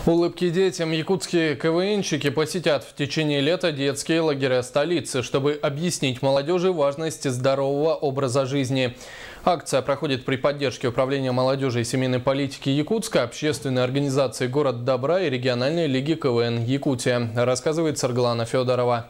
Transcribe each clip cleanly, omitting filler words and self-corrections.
Улыбки детям. Якутские КВНщики посетят в течение лета детские лагеря столицы, чтобы объяснить молодежи важность здорового образа жизни. Акция проходит при поддержке Управления молодежи и семейной политики Якутска, общественной организации «Город добра» и региональной лиги КВН Якутия, рассказывает Сарглана Федорова.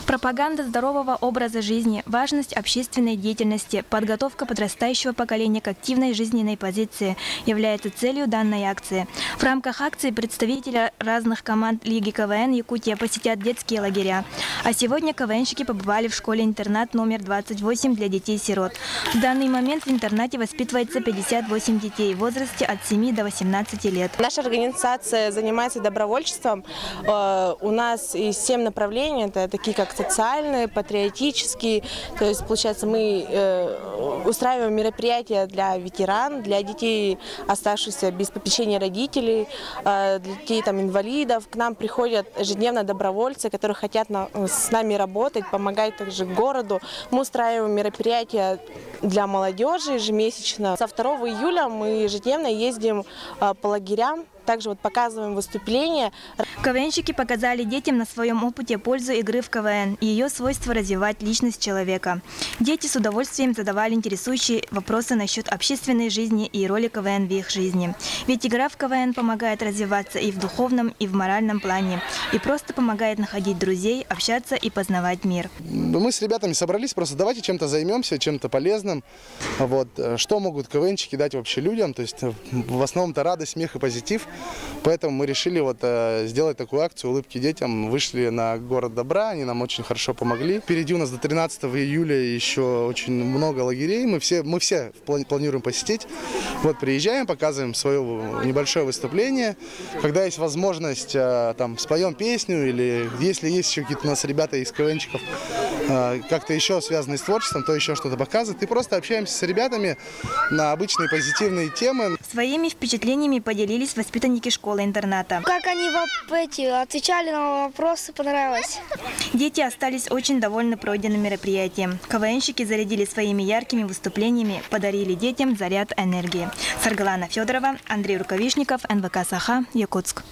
Пропаганда здорового образа жизни, важность общественной деятельности, подготовка подрастающего поколения к активной жизненной позиции является целью данной акции. В рамках акции представители разных команд Лиги КВН Якутия посетят детские лагеря. А сегодня КВНщики побывали в школе-интернат номер 28 для детей-сирот. В данный момент в интернате воспитывается 58 детей в возрасте от 7 до 18 лет. Наша организация занимается добровольчеством. У нас есть 7 направлений. Это такие как социальные, патриотические. То есть, получается, мы устраиваем мероприятия для ветеран, для детей, оставшихся без попечения родителей, для детей инвалидов. К нам приходят ежедневно добровольцы, которые хотят с нами работать, помогать также городу. Мы устраиваем мероприятия для молодежи ежемесячно. Со 2 июля мы ежедневно ездим по лагерям. Также показываем выступления. КВНщики показали детям на своем опыте пользу игры в КВН и ее свойство развивать личность человека. Дети с удовольствием задавали интересующие вопросы насчет общественной жизни и роли КВН в их жизни. Ведь игра в КВН помогает развиваться и в духовном, и в моральном плане. И просто помогает находить друзей, общаться и познавать мир. Мы с ребятами собрались, просто давайте чем-то займемся, чем-то полезным. Что могут КВНщики дать вообще людям? То есть в основном-то радость, смех и позитив. Поэтому мы решили сделать такую акцию «Улыбки детям». Вышли на «Город добра», они нам очень хорошо помогли. Впереди у нас до 13 июля еще очень много лагерей. Мы все планируем посетить. Приезжаем, показываем свое небольшое выступление. Когда есть возможность, споем песню, или если есть еще какие-то у нас ребята из КВНщиков, как-то еще связанные с творчеством, то еще что-то показывают. И просто общаемся с ребятами на обычные позитивные темы. Своими впечатлениями поделились воспитанники школы-интерната. Как они отвечали на вопросы, понравилось. Дети остались очень довольны пройденным мероприятием. КВНщики зарядили своими яркими выступлениями, подарили детям заряд энергии. Сарглана Федорова, Андрей Рукавишников, НВК Саха, Якутск.